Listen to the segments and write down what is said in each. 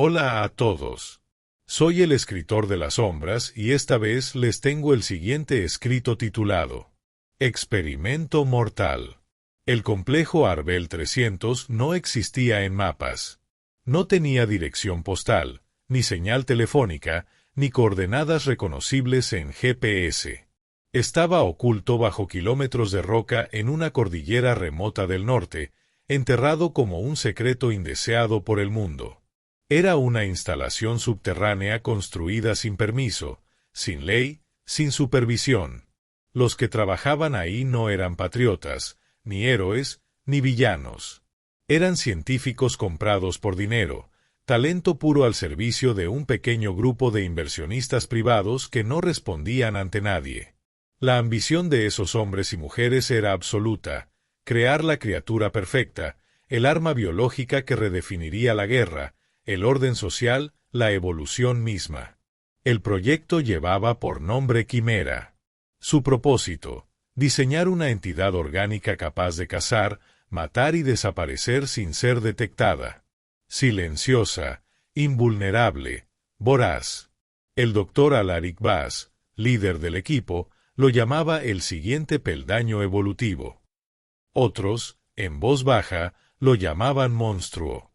Hola a todos. Soy el escritor de las sombras y esta vez les tengo el siguiente escrito titulado Experimento Mortal. El complejo Arbel 300 no existía en mapas. No tenía dirección postal, ni señal telefónica, ni coordenadas reconocibles en GPS. Estaba oculto bajo kilómetros de roca en una cordillera remota del norte, enterrado como un secreto indeseado por el mundo. Era una instalación subterránea construida sin permiso, sin ley, sin supervisión. Los que trabajaban ahí no eran patriotas, ni héroes, ni villanos. Eran científicos comprados por dinero, talento puro al servicio de un pequeño grupo de inversionistas privados que no respondían ante nadie. La ambición de esos hombres y mujeres era absoluta: crear la criatura perfecta, el arma biológica que redefiniría la guerra, el orden social, la evolución misma. El proyecto llevaba por nombre Quimera. Su propósito: diseñar una entidad orgánica capaz de cazar, matar y desaparecer sin ser detectada. Silenciosa, invulnerable, voraz. El Dr. Alaric Bass, líder del equipo, lo llamaba el siguiente peldaño evolutivo. Otros, en voz baja, lo llamaban monstruo.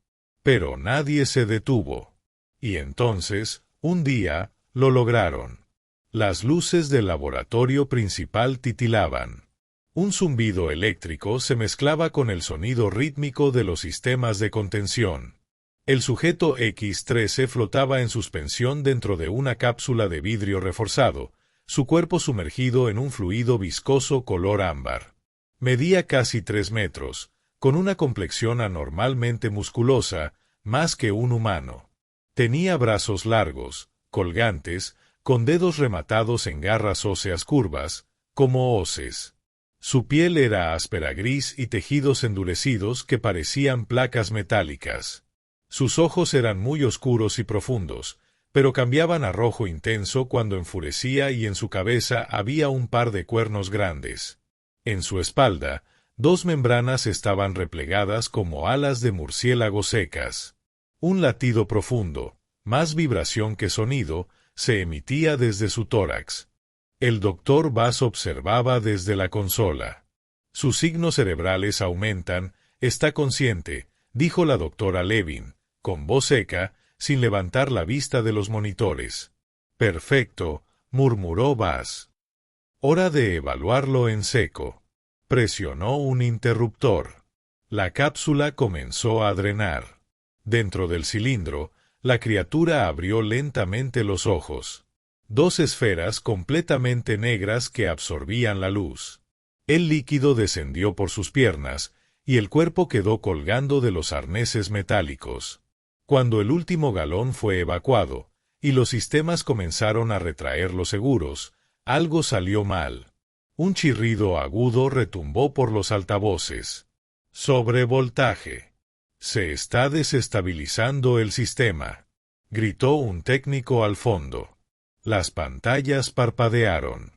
Pero nadie se detuvo. Y entonces, un día, lo lograron. Las luces del laboratorio principal titilaban. Un zumbido eléctrico se mezclaba con el sonido rítmico de los sistemas de contención. El sujeto X-13 flotaba en suspensión dentro de una cápsula de vidrio reforzado, su cuerpo sumergido en un fluido viscoso color ámbar. Medía casi 3 metros, con una complexión anormalmente musculosa, más que un humano. Tenía brazos largos, colgantes, con dedos rematados en garras óseas curvas, como hoces. Su piel era áspera gris y tejidos endurecidos que parecían placas metálicas. Sus ojos eran muy oscuros y profundos, pero cambiaban a rojo intenso cuando enfurecía, y en su cabeza había un par de cuernos grandes. En su espalda, 2 membranas estaban replegadas como alas de murciélago secas. Un latido profundo, más vibración que sonido, se emitía desde su tórax. El Dr. Bass observaba desde la consola. Sus signos cerebrales aumentan. Está consciente, dijo la doctora Levin, con voz seca, sin levantar la vista de los monitores. Perfecto, murmuró Bass. Hora de evaluarlo en seco. Presionó un interruptor. La cápsula comenzó a drenar. Dentro del cilindro, la criatura abrió lentamente los ojos. 2 esferas completamente negras que absorbían la luz. El líquido descendió por sus piernas, y el cuerpo quedó colgando de los arneses metálicos. Cuando el último galón fue evacuado, y los sistemas comenzaron a retraer los seguros, algo salió mal. Un chirrido agudo retumbó por los altavoces. Sobrevoltaje. Se está desestabilizando el sistema, gritó un técnico al fondo. Las pantallas parpadearon.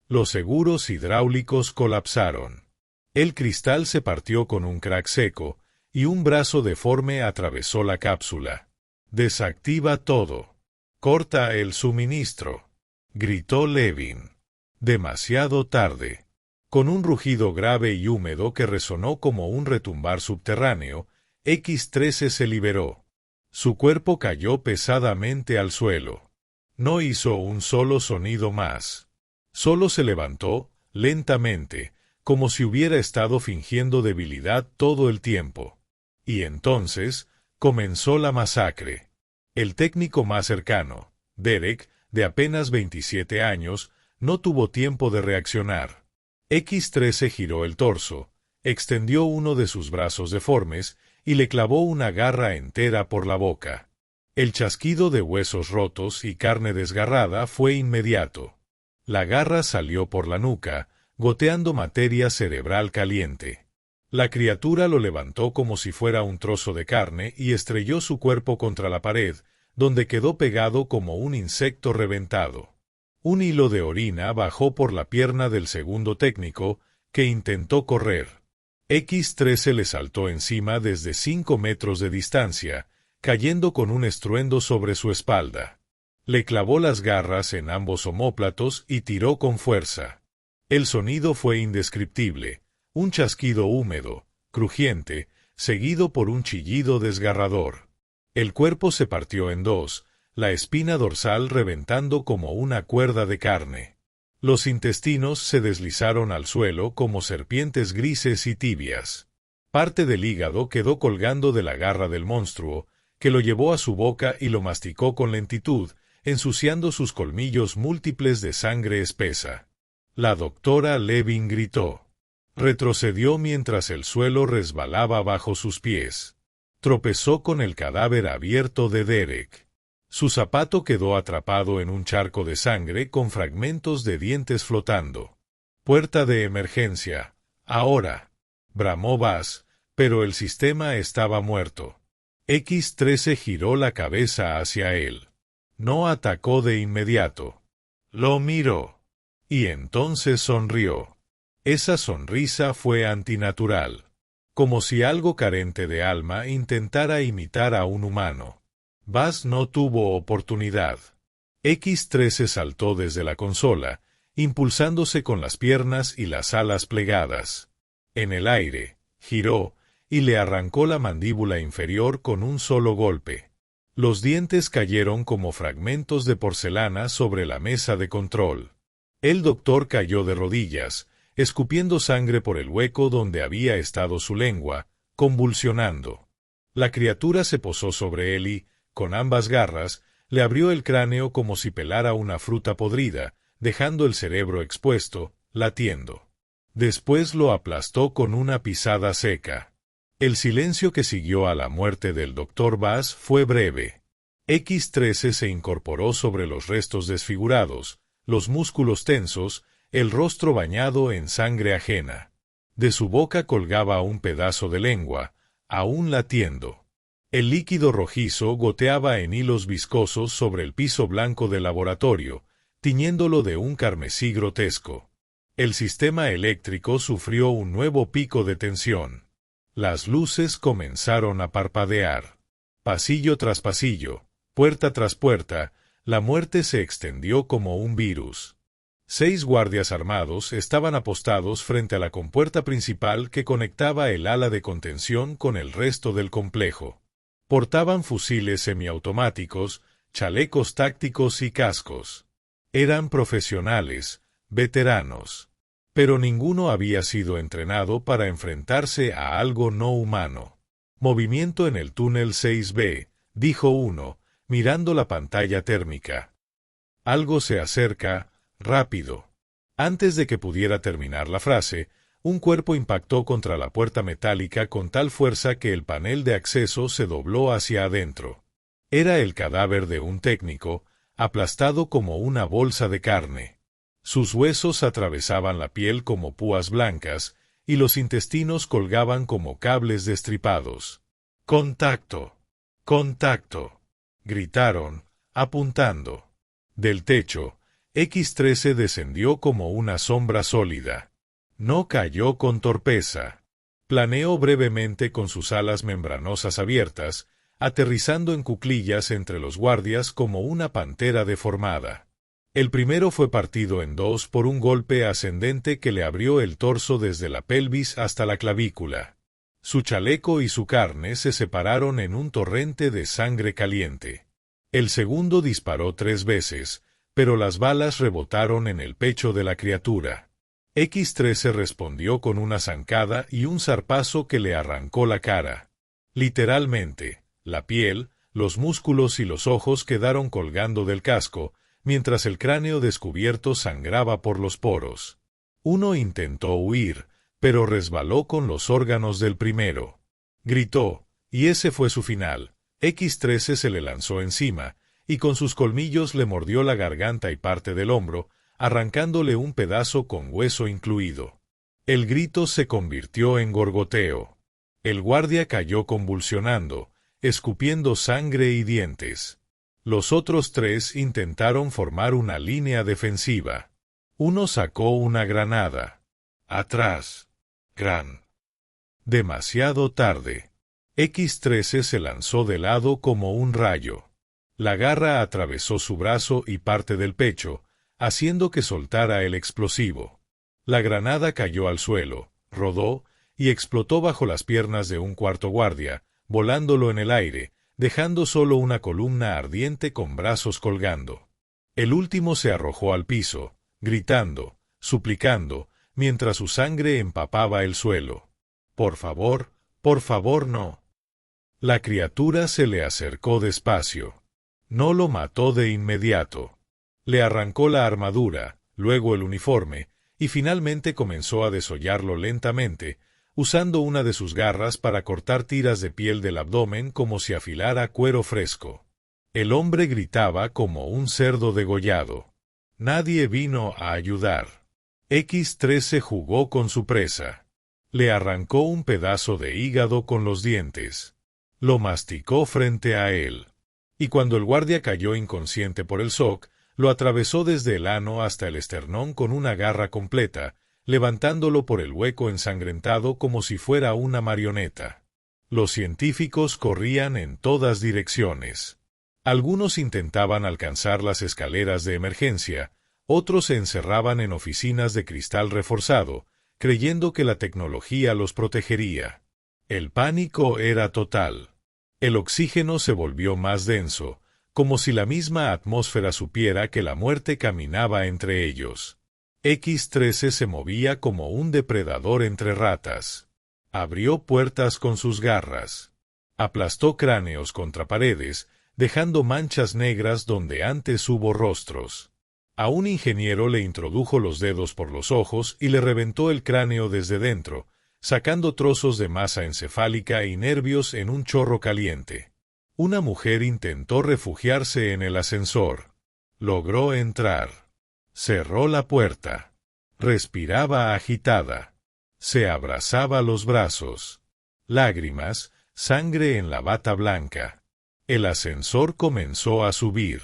Los seguros hidráulicos colapsaron. El cristal se partió con un crack seco, y un brazo deforme atravesó la cápsula. Desactiva todo. Corta el suministro, gritó Levin. Demasiado tarde. Con un rugido grave y húmedo que resonó como un retumbar subterráneo, X-13 se liberó. Su cuerpo cayó pesadamente al suelo. No hizo un solo sonido más. Solo se levantó, lentamente, como si hubiera estado fingiendo debilidad todo el tiempo. Y entonces, comenzó la masacre. El técnico más cercano, Derek, de apenas 27 años, no tuvo tiempo de reaccionar. X-13 giró el torso, extendió uno de sus brazos deformes, y le clavó una garra entera por la boca. El chasquido de huesos rotos y carne desgarrada fue inmediato. La garra salió por la nuca, goteando materia cerebral caliente. La criatura lo levantó como si fuera un trozo de carne y estrelló su cuerpo contra la pared, donde quedó pegado como un insecto reventado. Un hilo de orina bajó por la pierna del segundo técnico, que intentó correr. X-13 le saltó encima desde 5 metros de distancia, cayendo con un estruendo sobre su espalda. Le clavó las garras en ambos omóplatos y tiró con fuerza. El sonido fue indescriptible, un chasquido húmedo, crujiente, seguido por un chillido desgarrador. El cuerpo se partió en dos, la espina dorsal reventando como una cuerda de carne. Los intestinos se deslizaron al suelo como serpientes grises y tibias. Parte del hígado quedó colgando de la garra del monstruo, que lo llevó a su boca y lo masticó con lentitud, ensuciando sus colmillos múltiples de sangre espesa. La doctora Levin gritó. Retrocedió mientras el suelo resbalaba bajo sus pies. Tropezó con el cadáver abierto de Derek. Su zapato quedó atrapado en un charco de sangre con fragmentos de dientes flotando. Puerta de emergencia. Ahora. Bramó Buzz, pero el sistema estaba muerto. X-13 giró la cabeza hacia él. No atacó de inmediato. Lo miró. Y entonces sonrió. Esa sonrisa fue antinatural. Como si algo carente de alma intentara imitar a un humano. Buzz no tuvo oportunidad. X-13 saltó desde la consola, impulsándose con las piernas y las alas plegadas. En el aire, giró, y le arrancó la mandíbula inferior con un solo golpe. Los dientes cayeron como fragmentos de porcelana sobre la mesa de control. El doctor cayó de rodillas, escupiendo sangre por el hueco donde había estado su lengua, convulsionando. La criatura se posó sobre él y, con ambas garras, le abrió el cráneo como si pelara una fruta podrida, dejando el cerebro expuesto, latiendo. Después lo aplastó con una pisada seca. El silencio que siguió a la muerte del Dr. Buzz fue breve. X-13 se incorporó sobre los restos desfigurados, los músculos tensos, el rostro bañado en sangre ajena. De su boca colgaba un pedazo de lengua, aún latiendo. El líquido rojizo goteaba en hilos viscosos sobre el piso blanco del laboratorio, tiñéndolo de un carmesí grotesco. El sistema eléctrico sufrió un nuevo pico de tensión. Las luces comenzaron a parpadear. Pasillo tras pasillo, puerta tras puerta, la muerte se extendió como un virus. 6 guardias armados estaban apostados frente a la compuerta principal que conectaba el ala de contención con el resto del complejo. Portaban fusiles semiautomáticos, chalecos tácticos y cascos. Eran profesionales, veteranos. Pero ninguno había sido entrenado para enfrentarse a algo no humano. Movimiento en el túnel 6B, dijo uno, mirando la pantalla térmica. Algo se acerca, rápido. Antes de que pudiera terminar la frase, un cuerpo impactó contra la puerta metálica con tal fuerza que el panel de acceso se dobló hacia adentro. Era el cadáver de un técnico, aplastado como una bolsa de carne. Sus huesos atravesaban la piel como púas blancas, y los intestinos colgaban como cables destripados. ¡Contacto! ¡Contacto!, gritaron, apuntando. Del techo, X-13 descendió como una sombra sólida. No cayó con torpeza. Planeó brevemente con sus alas membranosas abiertas, aterrizando en cuclillas entre los guardias como una pantera deformada. El primero fue partido en dos por un golpe ascendente que le abrió el torso desde la pelvis hasta la clavícula. Su chaleco y su carne se separaron en un torrente de sangre caliente. El segundo disparó 3 veces, pero las balas rebotaron en el pecho de la criatura. X-13 respondió con una zancada y un zarpazo que le arrancó la cara. Literalmente, la piel, los músculos y los ojos quedaron colgando del casco, mientras el cráneo descubierto sangraba por los poros. Uno intentó huir, pero resbaló con los órganos del primero. Gritó, y ese fue su final. X-13 se le lanzó encima, y con sus colmillos le mordió la garganta y parte del hombro, arrancándole un pedazo con hueso incluido. El grito se convirtió en gorgoteo. El guardia cayó convulsionando, escupiendo sangre y dientes. Los otros 3 intentaron formar una línea defensiva. Uno sacó una granada. Atrás. Demasiado tarde. X-13 se lanzó de lado como un rayo. La garra atravesó su brazo y parte del pecho, haciendo que soltara el explosivo. La granada cayó al suelo, rodó y explotó bajo las piernas de un cuarto guardia, volándolo en el aire, dejando solo una columna ardiente con brazos colgando. El último se arrojó al piso, gritando, suplicando, mientras su sangre empapaba el suelo. Por favor, no. La criatura se le acercó despacio. No lo mató de inmediato. Le arrancó la armadura, luego el uniforme, y finalmente comenzó a desollarlo lentamente, usando una de sus garras para cortar tiras de piel del abdomen como si afilara cuero fresco. El hombre gritaba como un cerdo degollado. Nadie vino a ayudar. X-13 jugó con su presa. Le arrancó un pedazo de hígado con los dientes. Lo masticó frente a él. Y cuando el guardia cayó inconsciente por el shock, lo atravesó desde el ano hasta el esternón con una garra completa, levantándolo por el hueco ensangrentado como si fuera una marioneta. Los científicos corrían en todas direcciones. Algunos intentaban alcanzar las escaleras de emergencia, otros se encerraban en oficinas de cristal reforzado, creyendo que la tecnología los protegería. El pánico era total. El oxígeno se volvió más denso, como si la misma atmósfera supiera que la muerte caminaba entre ellos. X-13 se movía como un depredador entre ratas. Abrió puertas con sus garras. Aplastó cráneos contra paredes, dejando manchas negras donde antes hubo rostros. A un ingeniero le introdujo los dedos por los ojos y le reventó el cráneo desde dentro, sacando trozos de masa encefálica y nervios en un chorro caliente. Una mujer intentó refugiarse en el ascensor. Logró entrar. Cerró la puerta. Respiraba agitada. Se abrazaba los brazos. Lágrimas, sangre en la bata blanca. El ascensor comenzó a subir.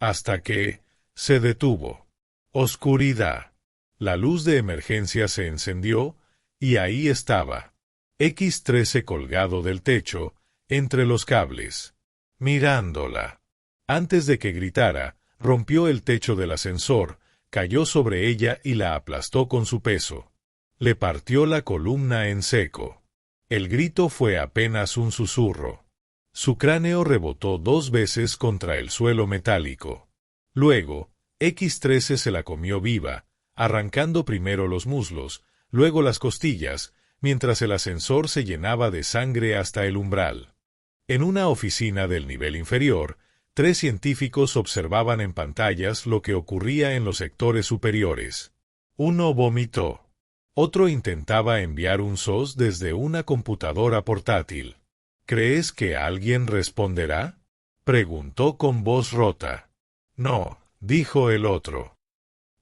Hasta que se detuvo. Oscuridad. La luz de emergencia se encendió, y ahí estaba. X-13 colgado del techo, entre los cables. Mirándola. Antes de que gritara, rompió el techo del ascensor, cayó sobre ella y la aplastó con su peso. Le partió la columna en seco. El grito fue apenas un susurro. Su cráneo rebotó 2 veces contra el suelo metálico. Luego, X-13 se la comió viva, arrancando primero los muslos, luego las costillas, mientras el ascensor se llenaba de sangre hasta el umbral. En una oficina del nivel inferior, 3 científicos observaban en pantallas lo que ocurría en los sectores superiores. Uno vomitó. Otro intentaba enviar un SOS desde una computadora portátil. ¿Crees que alguien responderá?, preguntó con voz rota. No, dijo el otro.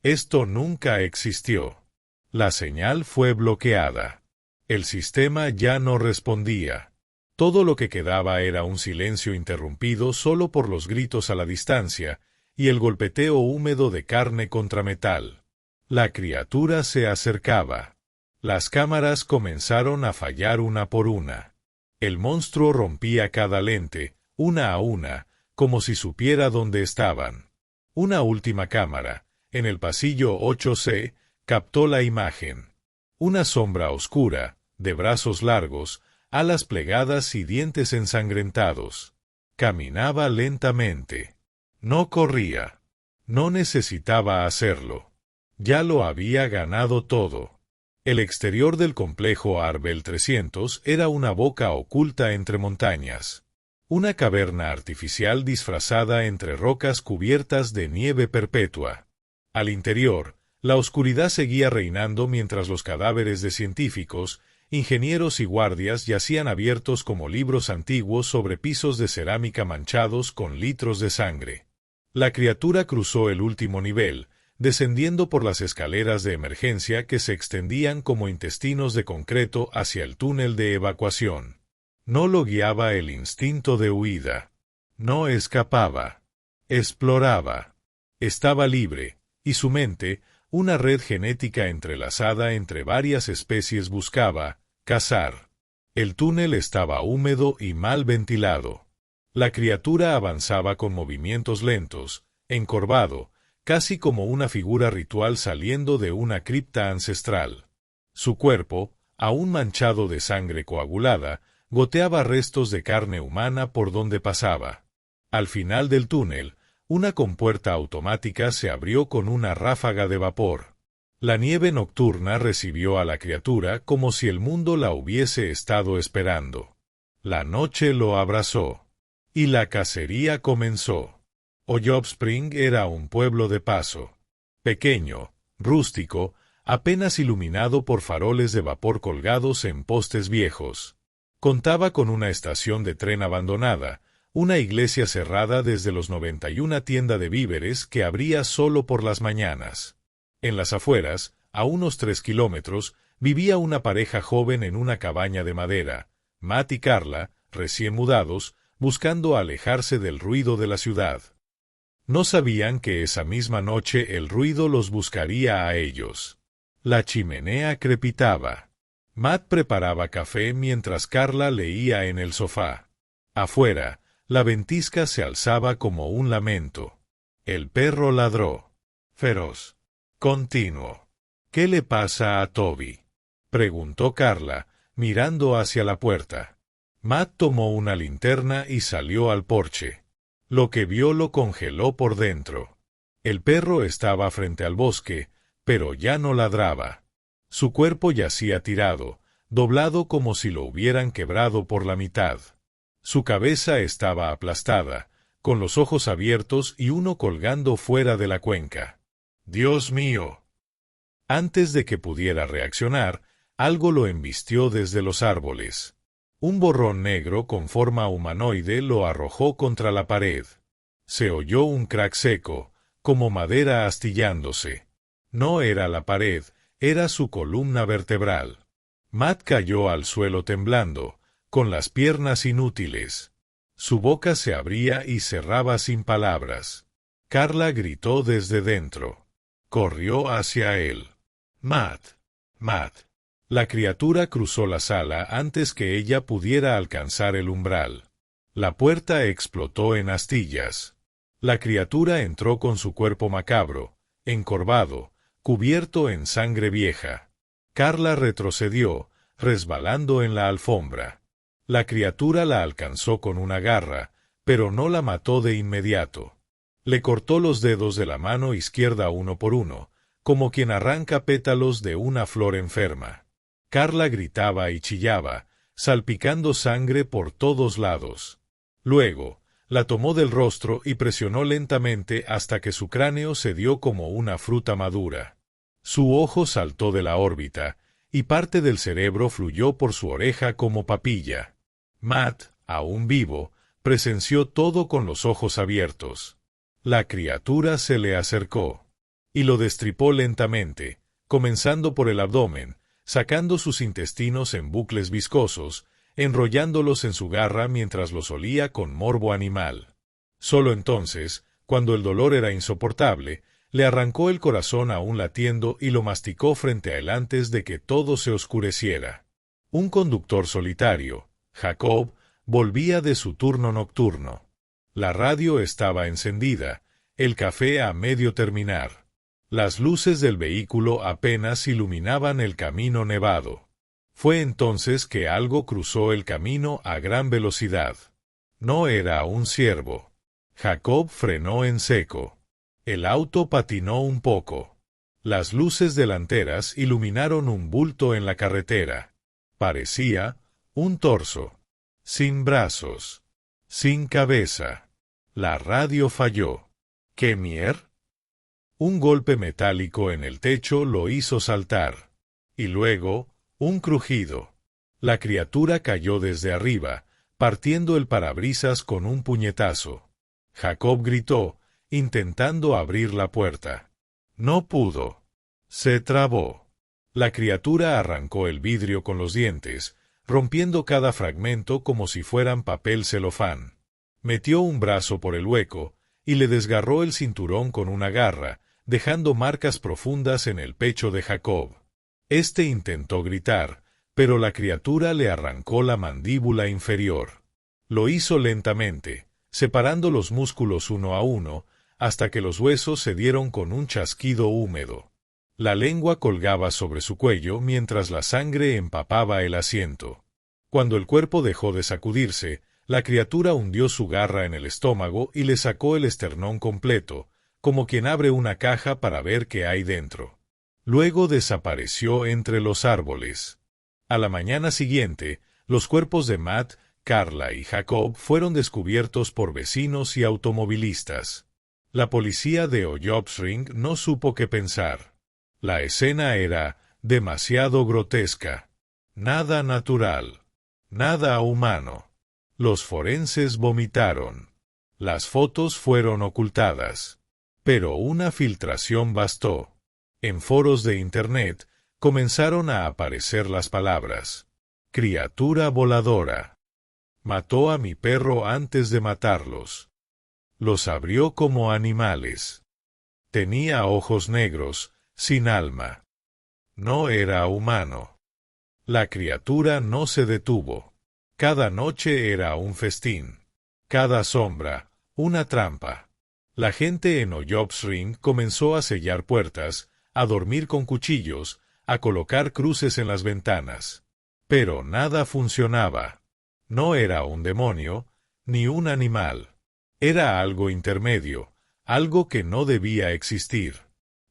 Esto nunca existió. La señal fue bloqueada. El sistema ya no respondía. Todo lo que quedaba era un silencio interrumpido solo por los gritos a la distancia y el golpeteo húmedo de carne contra metal. La criatura se acercaba. Las cámaras comenzaron a fallar una por una. El monstruo rompía cada lente, una a una, como si supiera dónde estaban. Una última cámara, en el pasillo 8C, captó la imagen. Una sombra oscura, de brazos largos, alas plegadas y dientes ensangrentados. Caminaba lentamente. No corría. No necesitaba hacerlo. Ya lo había ganado todo. El exterior del complejo Arbel 300 era una boca oculta entre montañas. Una caverna artificial disfrazada entre rocas cubiertas de nieve perpetua. Al interior, la oscuridad seguía reinando mientras los cadáveres de científicos, ingenieros y guardias yacían abiertos como libros antiguos sobre pisos de cerámica manchados con litros de sangre. La criatura cruzó el último nivel, descendiendo por las escaleras de emergencia que se extendían como intestinos de concreto hacia el túnel de evacuación. No lo guiaba el instinto de huida. No escapaba. Exploraba. Estaba libre, y su mente, una red genética entrelazada entre varias especies, buscaba cazar. El túnel estaba húmedo y mal ventilado. La criatura avanzaba con movimientos lentos, encorvado, casi como una figura ritual saliendo de una cripta ancestral. Su cuerpo, aún manchado de sangre coagulada, goteaba restos de carne humana por donde pasaba. Al final del túnel, una compuerta automática se abrió con una ráfaga de vapor. La nieve nocturna recibió a la criatura como si el mundo la hubiese estado esperando. La noche lo abrazó. Y la cacería comenzó. Oyob Spring era un pueblo de paso. Pequeño, rústico, apenas iluminado por faroles de vapor colgados en postes viejos. Contaba con una estación de tren abandonada, una iglesia cerrada desde los 90 y una tienda de víveres que abría solo por las mañanas. En las afueras, a unos 3 kilómetros, vivía una pareja joven en una cabaña de madera, Matt y Carla, recién mudados, buscando alejarse del ruido de la ciudad. No sabían que esa misma noche el ruido los buscaría a ellos. La chimenea crepitaba. Matt preparaba café mientras Carla leía en el sofá. Afuera, la ventisca se alzaba como un lamento. El perro ladró. Feroz. Continuo. ¿Qué le pasa a Toby?, preguntó Carla, mirando hacia la puerta. Matt tomó una linterna y salió al porche. Lo que vio lo congeló por dentro. El perro estaba frente al bosque, pero ya no ladraba. Su cuerpo yacía tirado, doblado como si lo hubieran quebrado por la mitad. Su cabeza estaba aplastada, con los ojos abiertos y uno colgando fuera de la cuenca. ¡Dios mío! Antes de que pudiera reaccionar, algo lo embistió desde los árboles. Un borrón negro con forma humanoide lo arrojó contra la pared. Se oyó un crack seco, como madera astillándose. No era la pared, era su columna vertebral. Matt cayó al suelo temblando, con las piernas inútiles. Su boca se abría y cerraba sin palabras. Carla gritó desde dentro. Corrió hacia él. Matt. Matt. La criatura cruzó la sala antes que ella pudiera alcanzar el umbral. La puerta explotó en astillas. La criatura entró con su cuerpo macabro, encorvado, cubierto en sangre vieja. Carla retrocedió, resbalando en la alfombra. La criatura la alcanzó con una garra, pero no la mató de inmediato. Le cortó los dedos de la mano izquierda uno por uno, como quien arranca pétalos de una flor enferma. Carla gritaba y chillaba, salpicando sangre por todos lados. Luego, la tomó del rostro y presionó lentamente hasta que su cráneo cedió como una fruta madura. Su ojo saltó de la órbita, y parte del cerebro fluyó por su oreja como papilla. Matt, aún vivo, presenció todo con los ojos abiertos. La criatura se le acercó, y lo destripó lentamente, comenzando por el abdomen, sacando sus intestinos en bucles viscosos, enrollándolos en su garra mientras los olía con morbo animal. Solo entonces, cuando el dolor era insoportable, le arrancó el corazón aún latiendo y lo masticó frente a él antes de que todo se oscureciera. Un conductor solitario, Jacob, volvía de su turno nocturno. La radio estaba encendida, el café a medio terminar. Las luces del vehículo apenas iluminaban el camino nevado. Fue entonces que algo cruzó el camino a gran velocidad. No era un ciervo. Jacob frenó en seco. El auto patinó un poco. Las luces delanteras iluminaron un bulto en la carretera. Parecía un torso. Sin brazos. Sin cabeza. La radio falló. ¿Qué mier? Un golpe metálico en el techo lo hizo saltar. Y luego, un crujido. La criatura cayó desde arriba, partiendo el parabrisas con un puñetazo. Jacob gritó, intentando abrir la puerta. No pudo. Se trabó. La criatura arrancó el vidrio con los dientes, rompiendo cada fragmento como si fueran papel celofán. Metió un brazo por el hueco, y le desgarró el cinturón con una garra, dejando marcas profundas en el pecho de Jacob. Este intentó gritar, pero la criatura le arrancó la mandíbula inferior. Lo hizo lentamente, separando los músculos uno a uno, hasta que los huesos se dieron con un chasquido húmedo. La lengua colgaba sobre su cuello mientras la sangre empapaba el asiento. Cuando el cuerpo dejó de sacudirse, la criatura hundió su garra en el estómago y le sacó el esternón completo, como quien abre una caja para ver qué hay dentro. Luego desapareció entre los árboles. A la mañana siguiente, los cuerpos de Matt, Carla y Jacob fueron descubiertos por vecinos y automovilistas. La policía de Ojobsring no supo qué pensar. La escena era demasiado grotesca. Nada natural. Nada humano. Los forenses vomitaron. Las fotos fueron ocultadas. Pero una filtración bastó. En foros de Internet comenzaron a aparecer las palabras: criatura voladora. Mató a mi perro antes de matarlos. Los abrió como animales. Tenía ojos negros, sin alma. No era humano. La criatura no se detuvo. Cada noche era un festín. Cada sombra, una trampa. La gente en Ojobsring comenzó a sellar puertas, a dormir con cuchillos, a colocar cruces en las ventanas. Pero nada funcionaba. No era un demonio, ni un animal. Era algo intermedio, algo que no debía existir.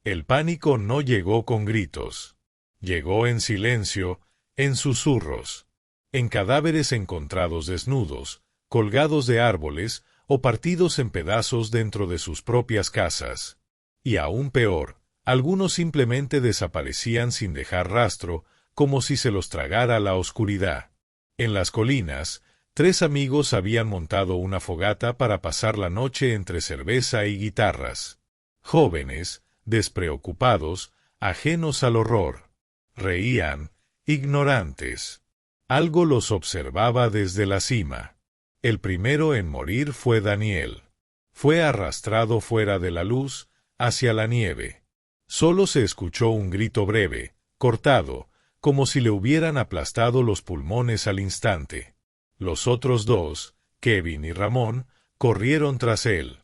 El pánico no llegó con gritos. Llegó en silencio, en susurros, en cadáveres encontrados desnudos, colgados de árboles o partidos en pedazos dentro de sus propias casas. Y aún peor, algunos simplemente desaparecían sin dejar rastro, como si se los tragara la oscuridad. En las colinas, 3 amigos habían montado una fogata para pasar la noche entre cerveza y guitarras. Jóvenes, despreocupados, ajenos al horror. Reían, ignorantes. Algo los observaba desde la cima. El primero en morir fue Daniel. Fue arrastrado fuera de la luz, hacia la nieve. Solo se escuchó un grito breve, cortado, como si le hubieran aplastado los pulmones al instante. Los otros 2, Kevin y Ramón, corrieron tras él.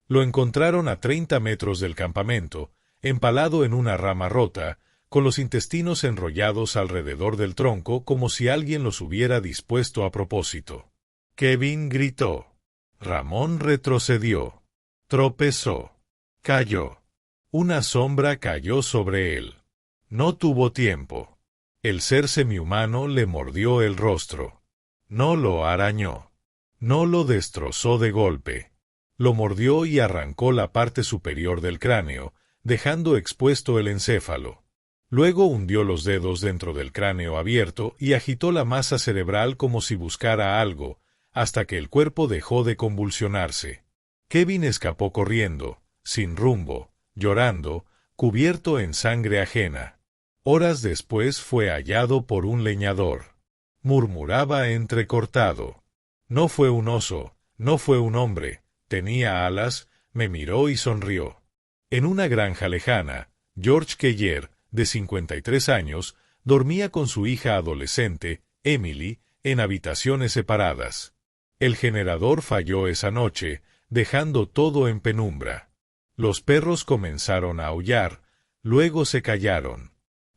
Lo encontraron a 30 metros del campamento, empalado en una rama rota, con los intestinos enrollados alrededor del tronco como si alguien los hubiera dispuesto a propósito. Kevin gritó. Ramón retrocedió. Tropezó. Cayó. Una sombra cayó sobre él. No tuvo tiempo. El ser semihumano le mordió el rostro. No lo arañó. No lo destrozó de golpe. Lo mordió y arrancó la parte superior del cráneo, dejando expuesto el encéfalo. Luego hundió los dedos dentro del cráneo abierto y agitó la masa cerebral como si buscara algo, hasta que el cuerpo dejó de convulsionarse. Kevin escapó corriendo, sin rumbo, llorando, cubierto en sangre ajena. Horas después fue hallado por un leñador. Murmuraba entrecortado. No fue un oso, no fue un hombre, tenía alas, me miró y sonrió. En una granja lejana, George Keller, de 53 años, dormía con su hija adolescente, Emily, en habitaciones separadas. El generador falló esa noche, dejando todo en penumbra. Los perros comenzaron a aullar, luego se callaron.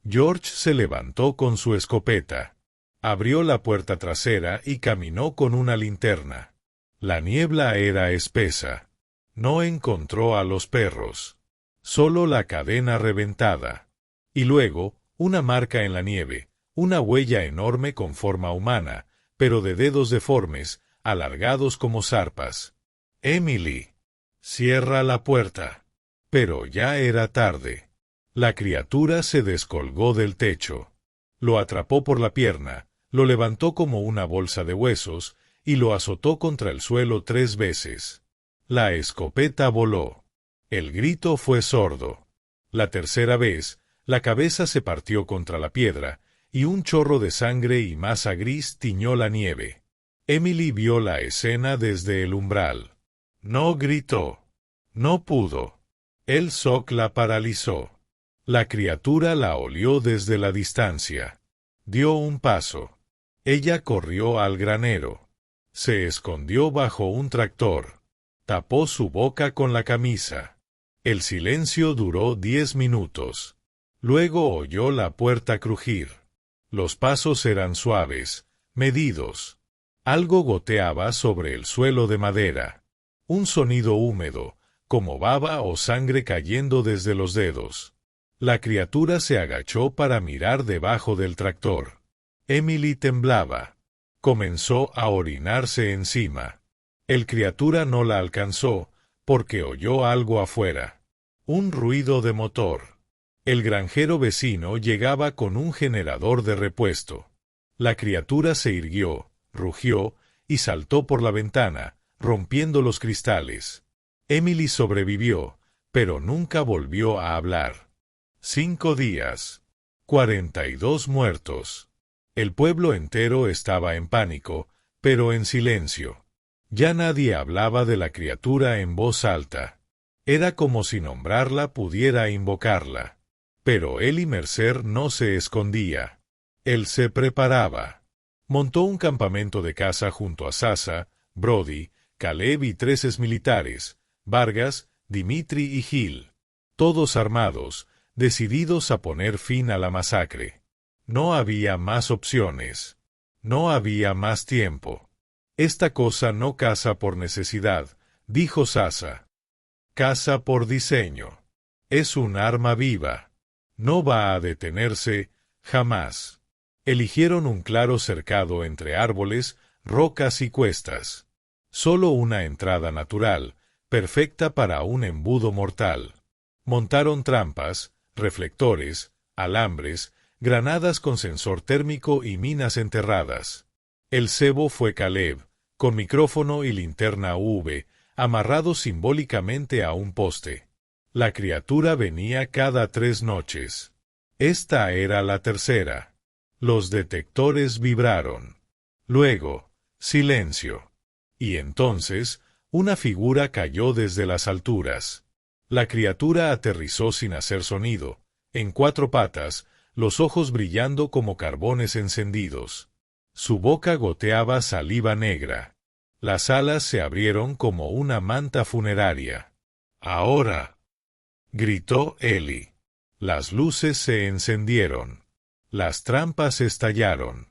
George se levantó con su escopeta. Abrió la puerta trasera y caminó con una linterna. La niebla era espesa. No encontró a los perros. Solo la cadena reventada. Y luego, una marca en la nieve, una huella enorme con forma humana, pero de dedos deformes, alargados como zarpas. Emily. Cierra la puerta. Pero ya era tarde. La criatura se descolgó del techo. Lo atrapó por la pierna, lo levantó como una bolsa de huesos, y lo azotó contra el suelo 3 veces. La escopeta voló. El grito fue sordo. La tercera vez, la cabeza se partió contra la piedra, y un chorro de sangre y masa gris tiñó la nieve. Emily vio la escena desde el umbral. No gritó. No pudo. El shock la paralizó. La criatura la olió desde la distancia. Dio un paso. Ella corrió al granero. Se escondió bajo un tractor. Tapó su boca con la camisa. El silencio duró 10 minutos. Luego oyó la puerta crujir. Los pasos eran suaves, medidos. Algo goteaba sobre el suelo de madera. Un sonido húmedo, como baba o sangre cayendo desde los dedos. La criatura se agachó para mirar debajo del tractor. Emily temblaba. Comenzó a orinarse encima. El criatura no la alcanzó, porque oyó algo afuera. Un ruido de motor. El granjero vecino llegaba con un generador de repuesto. La criatura se irguió, rugió, y saltó por la ventana, rompiendo los cristales. Emily sobrevivió, pero nunca volvió a hablar. 5 días. 42 muertos. El pueblo entero estaba en pánico, pero en silencio. Ya nadie hablaba de la criatura en voz alta. Era como si nombrarla pudiera invocarla. Pero Eli Mercer no se escondía. Él se preparaba. Montó un campamento de caza junto a Sasa, Brody, Caleb y 13 militares, Vargas, Dimitri y Gil. Todos armados, decididos a poner fin a la masacre. No había más opciones. No había más tiempo. Esta cosa no caza por necesidad, dijo Sasa. Caza por diseño. Es un arma viva. No va a detenerse, jamás. Eligieron un claro cercado entre árboles, rocas y cuestas. Solo una entrada natural, perfecta para un embudo mortal. Montaron trampas, reflectores, alambres, granadas con sensor térmico y minas enterradas. El cebo fue Caleb, con micrófono y linterna UV, amarrado simbólicamente a un poste. La criatura venía cada 3 noches. Esta era la tercera. Los detectores vibraron. Luego, silencio. Y entonces, una figura cayó desde las alturas. La criatura aterrizó sin hacer sonido, en 4 patas, los ojos brillando como carbones encendidos. Su boca goteaba saliva negra. Las alas se abrieron como una manta funeraria. ¡Ahora!, gritó Eli. Las luces se encendieron. Las trampas estallaron.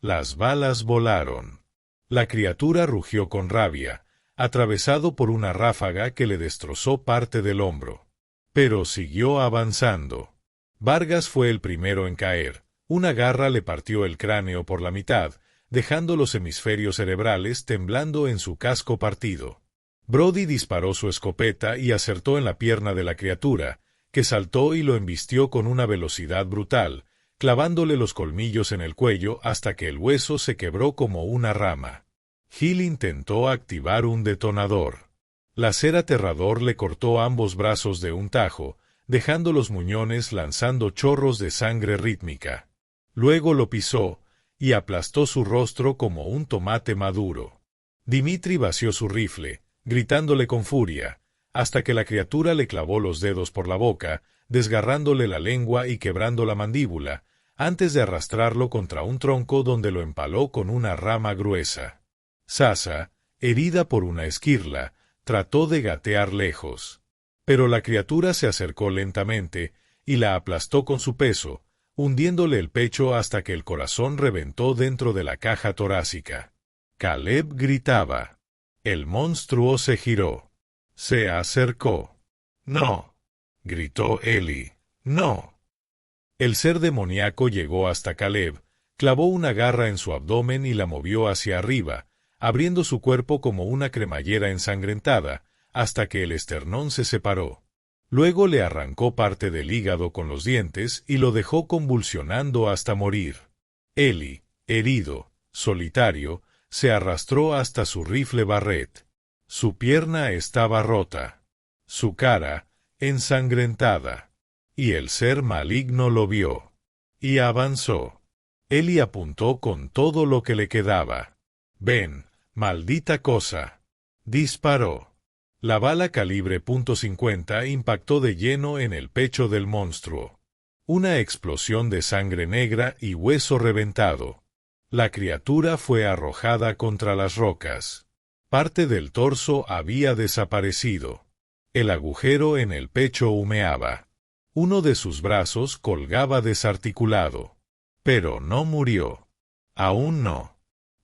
Las balas volaron. La criatura rugió con rabia, atravesado por una ráfaga que le destrozó parte del hombro. Pero siguió avanzando. Vargas fue el primero en caer. Una garra le partió el cráneo por la mitad, dejando los hemisferios cerebrales temblando en su casco partido. Brody disparó su escopeta y acertó en la pierna de la criatura, que saltó y lo embistió con una velocidad brutal, clavándole los colmillos en el cuello hasta que el hueso se quebró como una rama. Gil intentó activar un detonador. La ser aterrador le cortó ambos brazos de un tajo, dejando los muñones lanzando chorros de sangre rítmica. Luego lo pisó, y aplastó su rostro como un tomate maduro. Dimitri vació su rifle, gritándole con furia, hasta que la criatura le clavó los dedos por la boca, desgarrándole la lengua y quebrando la mandíbula, antes de arrastrarlo contra un tronco donde lo empaló con una rama gruesa. Sasa, herida por una esquirla, trató de gatear lejos. Pero la criatura se acercó lentamente y la aplastó con su peso, hundiéndole el pecho hasta que el corazón reventó dentro de la caja torácica. Caleb gritaba. El monstruo se giró. Se acercó. «No», gritó Eli. «No». El ser demoníaco llegó hasta Caleb, clavó una garra en su abdomen y la movió hacia arriba, abriendo su cuerpo como una cremallera ensangrentada, hasta que el esternón se separó. Luego le arrancó parte del hígado con los dientes y lo dejó convulsionando hasta morir. Eli, herido, solitario, se arrastró hasta su rifle Barrett. Su pierna estaba rota. Su cara, ensangrentada. Y el ser maligno lo vio. Y avanzó. Eli apuntó con todo lo que le quedaba. «Ven, maldita cosa». Disparó. La bala calibre .50 impactó de lleno en el pecho del monstruo. Una explosión de sangre negra y hueso reventado. La criatura fue arrojada contra las rocas. Parte del torso había desaparecido. El agujero en el pecho humeaba. Uno de sus brazos colgaba desarticulado. Pero no murió. Aún no.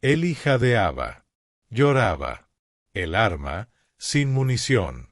Ellie jadeaba. Lloraba. El arma, sin munición.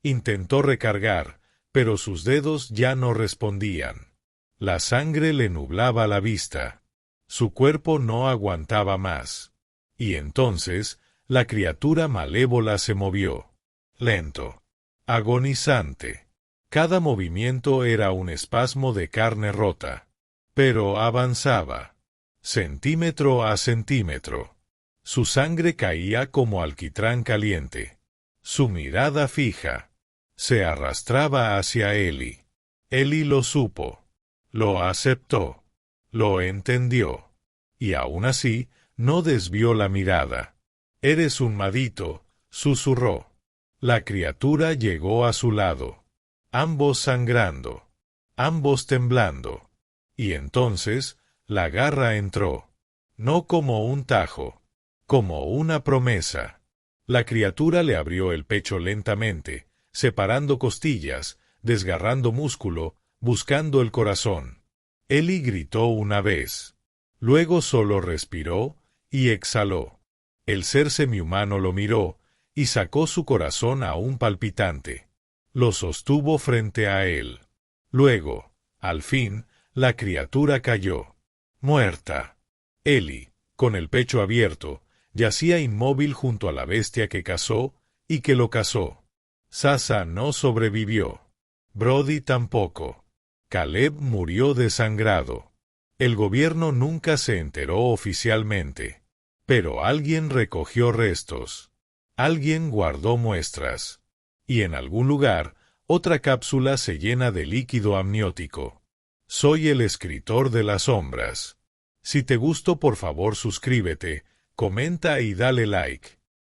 Intentó recargar, pero sus dedos ya no respondían. La sangre le nublaba la vista. Su cuerpo no aguantaba más. Y entonces, la criatura malévola se movió. Lento. Agonizante. Cada movimiento era un espasmo de carne rota. Pero avanzaba. Centímetro a centímetro. Su sangre caía como alquitrán caliente. Su mirada fija. Se arrastraba hacia Ellie. Ellie lo supo. Lo aceptó. Lo entendió. Y aún así, no desvió la mirada. «Eres un madito», susurró. La criatura llegó a su lado. Ambos sangrando. Ambos temblando. Y entonces, la garra entró. No como un tajo. Como una promesa. La criatura le abrió el pecho lentamente, separando costillas, desgarrando músculo, buscando el corazón. Ellie gritó una vez. Luego solo respiró y exhaló. El ser semihumano lo miró y sacó su corazón aún palpitante. Lo sostuvo frente a él. Luego, al fin, la criatura cayó. Muerta. Ellie, con el pecho abierto, yacía inmóvil junto a la bestia que cazó y que lo cazó. Sasa no sobrevivió. Brody tampoco. Caleb murió desangrado. El gobierno nunca se enteró oficialmente. Pero alguien recogió restos. Alguien guardó muestras. Y en algún lugar, otra cápsula se llena de líquido amniótico. Soy el escritor de las sombras. Si te gustó, por favor suscríbete, comenta y dale like.